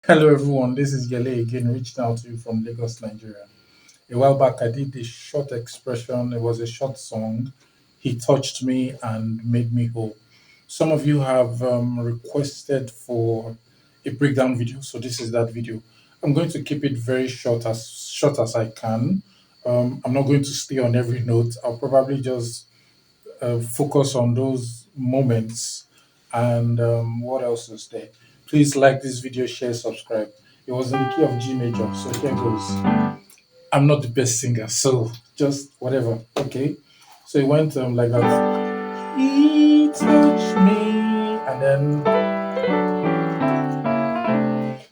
Hello everyone, this is Yele again, reaching out to you from Lagos, Nigeria. A while back, I did this short expression. It was a short song. He touched me and made me whole. Some of you have requested for a breakdown video, so this is that video. I'm going to keep it very short as I can. I'm not going to stay on every note. I'll probably just focus on those moments. And what else is there? Please like this video, share, subscribe. It was in the key of G major, so here goes. I'm not the best singer, so just whatever. Okay. So it went like that. He touched me, and then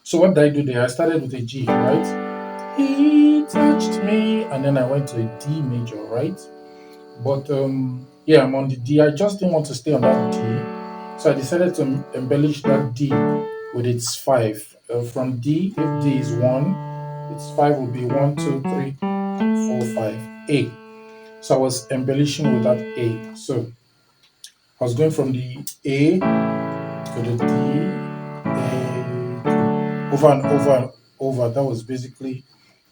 so what did I do there? I started with a G, right? He touched me, and then I went to a D major, right? But yeah, I'm on the D. I just didn't want to stay on that D, so I decided to embellish that D with its five. From D, if D is one, its five would be one, two, three, four, five. A. So I was embellishing with that A. So I was going from the A to the D, A, over and over and over. That was basically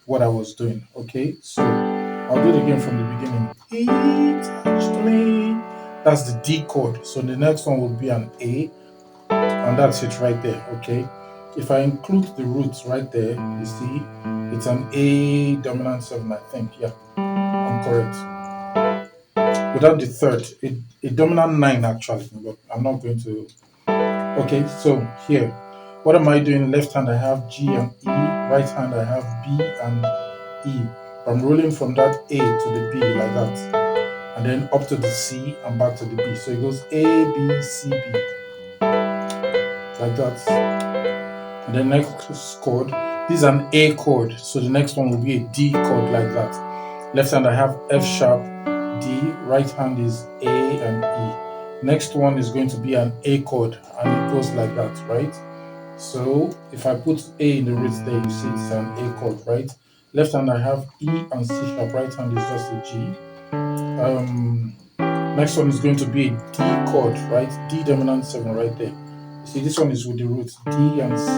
what I was doing. Okay, so I'll do it again from the beginning. He touched me. That's the D chord. So the next one will be an A, and that's it right there. Okay, if I include the roots right there, you see, it's an A dominant seven. I think, yeah, I'm correct. Without the third, a dominant nine actually, but I'm not going to. Okay, so here, what am I doing? Left hand I have G and E, right hand I have B and E. I'm rolling from that A to the B like that, and then up to the C and back to the B. So it goes A, B, C, B, like that. And the next chord, this is an A chord, so the next one will be a D chord like that. Left hand I have F sharp, D, right hand is A and E. Next one is going to be an A chord, and it goes like that, right? So if I put A in the roots there, you see it's an A chord, right? Left hand I have E and C sharp, right hand is just a G. Next one is going to be a D chord, right? D dominant seven right there. See, this one is with the roots D and C.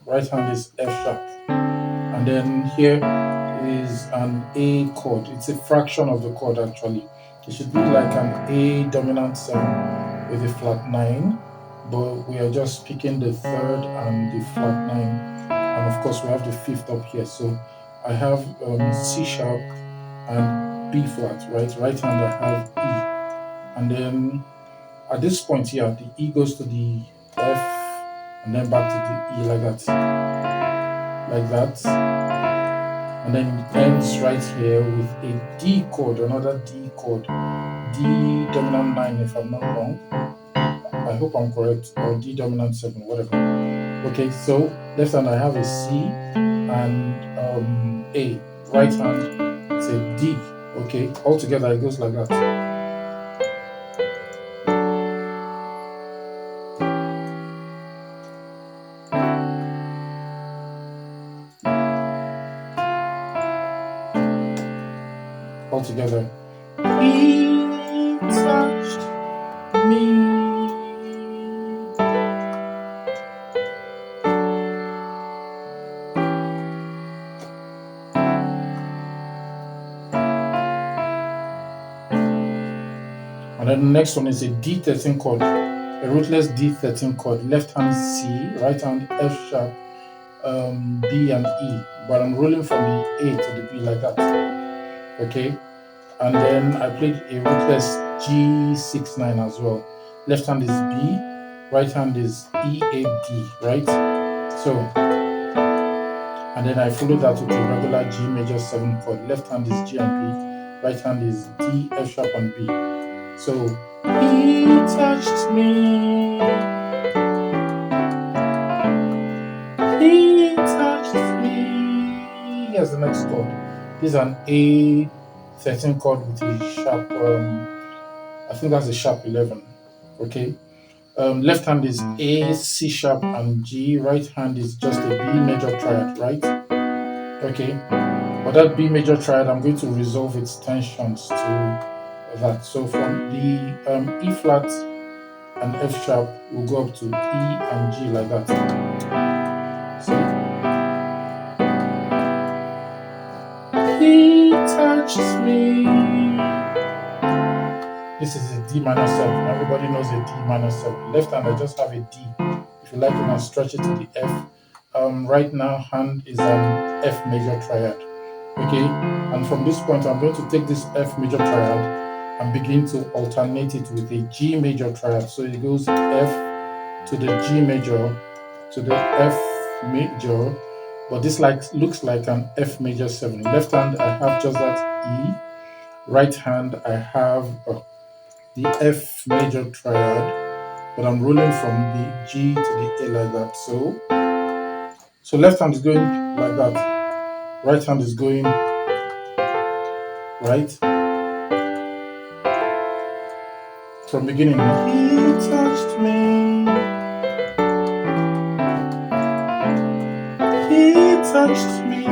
Right hand is F sharp, and then here is an A chord. It's a fraction of the chord actually. It should be like an A dominant seven with a flat nine, but we are just picking the third and the flat nine, and of course we have the fifth up here. So I have C sharp and B flat, right? Right hand I have E, and then at this point here, the E goes to the F, and then back to the E like that, and then it ends right here with a D chord, another D chord, D dominant nine if I'm not wrong. I hope I'm correct, or D dominant seven, whatever. Okay, so left hand I have a C and A. Right hand it's a D. Okay, all together it goes like that. All together. He touched me. And then the next one is a D13 chord, a rootless D13 chord, left hand C, right hand F sharp, B and E. But I'm rolling from the A to the B like that. Okay. And then I played a rootless G69 as well. Left hand is B, right hand is E, A, D, right? So, and then I follow that with a regular G major 7 chord. Left hand is G and B, right hand is D, F sharp and B. So, he touched me. He touched me. Here's the next chord. This is an A13 chord with a sharp, I think that's a sharp 11. Okay. Left hand is A, C sharp, and G. Right hand is just a B major triad, right? Okay. But that B major triad, I'm going to resolve its tensions to that. So from the E flat and F sharp, we'll go up to E and G like that. So touched me. This is a D minor 7. Everybody knows a D minor 7. Left hand, I just have a D. If you like, you can stretch it to the F. Right now, hand is an F major triad. Okay, and from this point, I'm going to take this F major triad and begin to alternate it with a G major triad. So it goes F to the G major to the F major, but this looks like an F major 7. Left hand, I have just that E. Right hand, I have the F major triad, but I'm rolling from the G to the A like that. So left hand is going like that. Right hand is going right. From beginning, he touched me. He touched me.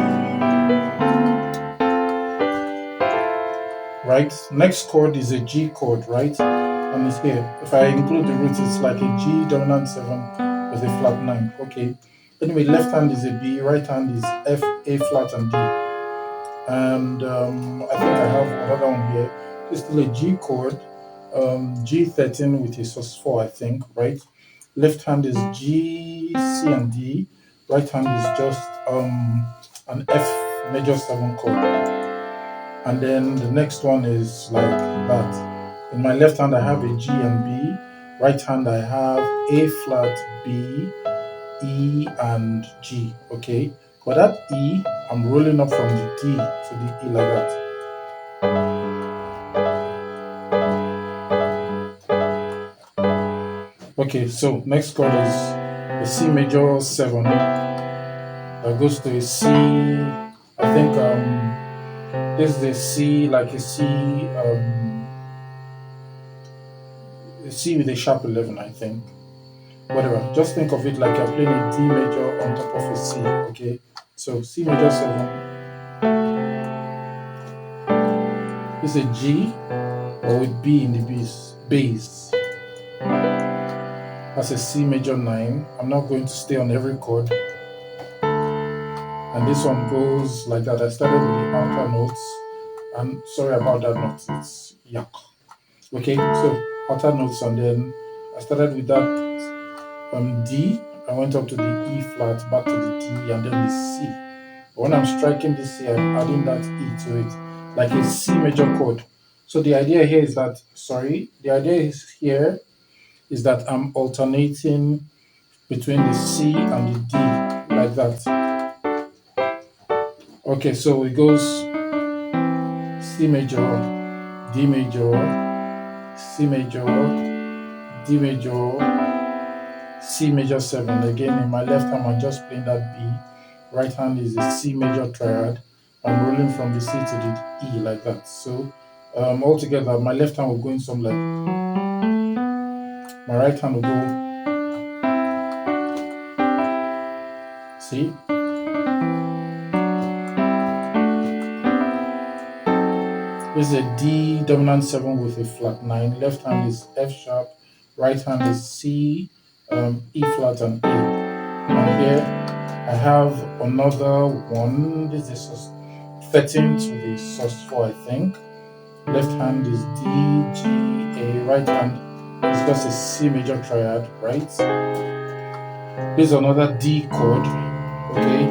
Right? Next chord is a G chord, right? And it's here. If I include the roots, it's like a G dominant 7 with a flat 9. Okay. Anyway, left hand is a B, right hand is F, A flat, and D. And I think I have another one here. It's still a G chord, G13 with a sus4, I think, right? Left hand is G, C, and D. Right hand is just an F major 7 chord. And then the next one is like that. In my left hand, I have a G and B. Right hand, I have A flat, B, E, and G. Okay. For that E, I'm rolling up from the D to the E like that. Okay, so next chord is a C major 7 that goes to a C. I think this is a C, like a C with a sharp 11, I think. Whatever, just think of it like you're playing a D major on top of a C. Okay, so C major 7 is a G, but with B in the bass. That's a C major 9. I'm not going to stay on every chord. And this one goes like that. I started with the outer notes. I'm sorry about that note. It's yuck. Okay, so outer notes, and then I started with that D. I went up to the E flat, back to the D, and then the C. But when I'm striking this C, I'm adding that E to it, like a C major chord. So the idea here is that, I'm alternating between the C and the D, like that. Okay, so it goes C major, D major, C major, D major, C major 7. Again, in my left hand, I'm just playing that B. Right hand is a C major triad. I'm rolling from the C to the E like that. So altogether, my left hand will go in some like, my right hand will go, see? This is a D dominant 7 with a flat 9. Left hand is F sharp. Right hand is C, E flat, and A. And here I have another one. This is 13th with a sus4, I think. Left hand is D, G, A. Right hand is just a C major triad, right? This is another D chord, okay?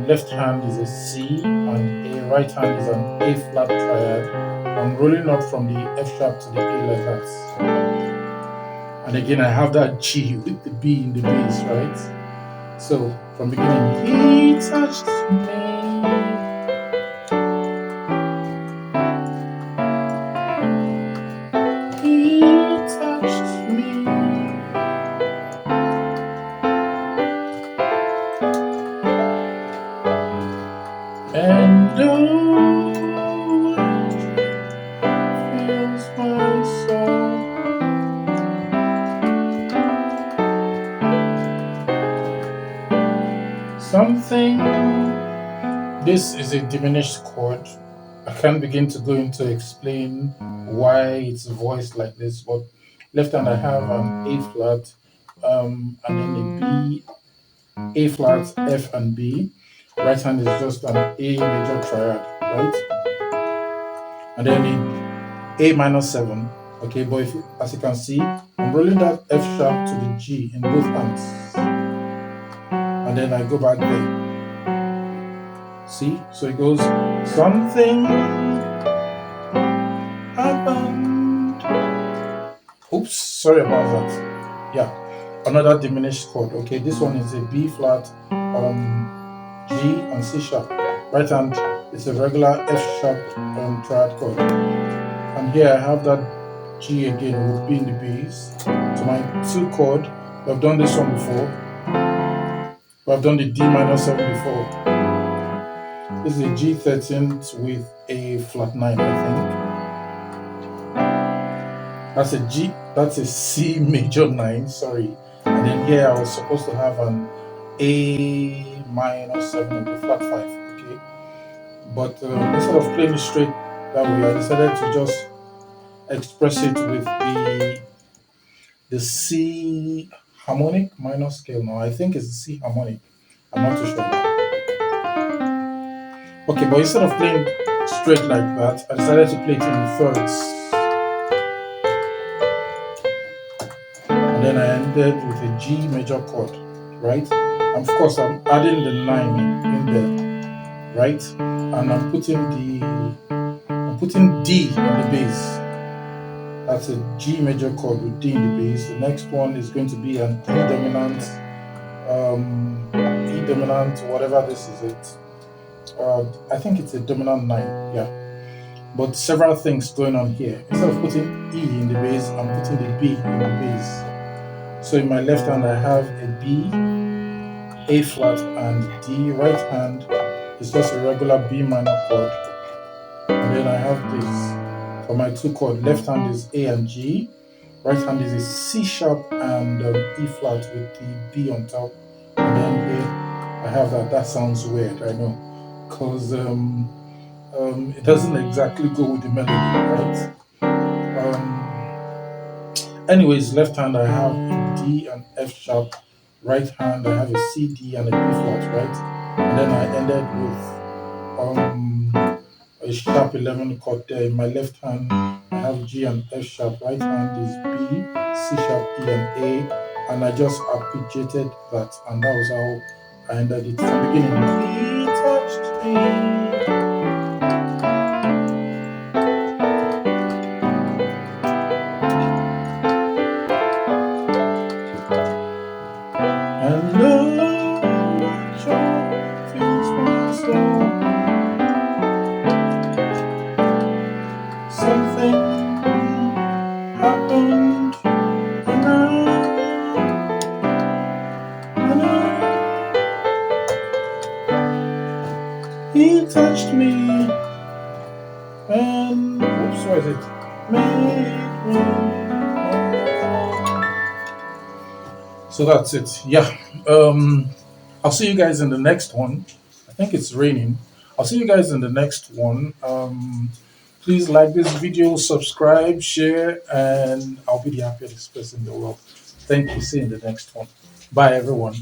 Left hand is a C and A. Right hand is an A flat triad. I'm rolling up from the F sharp to the A like that. And again, I have that G with the B in the bass, right? So from beginning, he touched me. He touched me. And oh, fills my soul. Something. This is a diminished chord. I can't begin to go into explain why it's voiced like this, but left hand I have an A flat, and then a B, A flat, F, and B. Right hand is just an A major triad. right? And then A minor 7. Okay, but as you can see, I'm rolling that F sharp to the G in both hands. And then I go back there. See? So it goes, something happened. Oops, sorry about that. Yeah, another diminished chord. Okay, this one is a B flat, G and C sharp. Right hand is a regular F sharp triad chord. And here I have that G again with B in the bass. So my 2 chord, we've done this one before. We've done the D minor 7 before. This is a G13 with a flat 9, I think. That's a G, that's a C major 9, sorry. And then here I was supposed to have an A minor 7 with a flat 5, okay? But instead of playing it straight that way, I decided to just express it with the C harmonic minor scale now. I think it's the C harmonic. I'm not too sure. Okay, but instead of playing straight like that, I decided to play it in thirds. And then I ended with a G major chord, right? And of course, I'm adding the 9 in there, right? And I'm putting D in the bass. That's a G major chord with D in the bass. The next one is going to be an E dominant, whatever this is. I think it's a dominant 9, yeah. But several things going on here. Instead of putting E in the bass, I'm putting the B in the bass. So in my left hand, I have a B, A flat, and D. Right hand is just a regular B minor chord. And then I have this for my 2 chord. Left hand is A and G. Right hand is a C sharp and E flat with the B on top. And then here I have that. That sounds weird, I know, because it doesn't exactly go with the melody, right? Anyways, left hand I have a D and F sharp. Right hand I have a C, D, and a B flat, right? And then I ended with a sharp 11 chord there. In my left hand I have G and F sharp. Right hand is B, C sharp, E, and A. And I just arpeggiated that, and that was how I ended it from the beginning. He touched me. And look what your feels my soul. Something happened, and he touched me, and oops, what is it? Made me whole. So that's it. Yeah. I'll see you guys in the next one. I think it's raining. I'll see you guys in the next one. Please like this video, subscribe, share, and I'll be the happiest person in the world. Thank you. See you in the next one. Bye, everyone.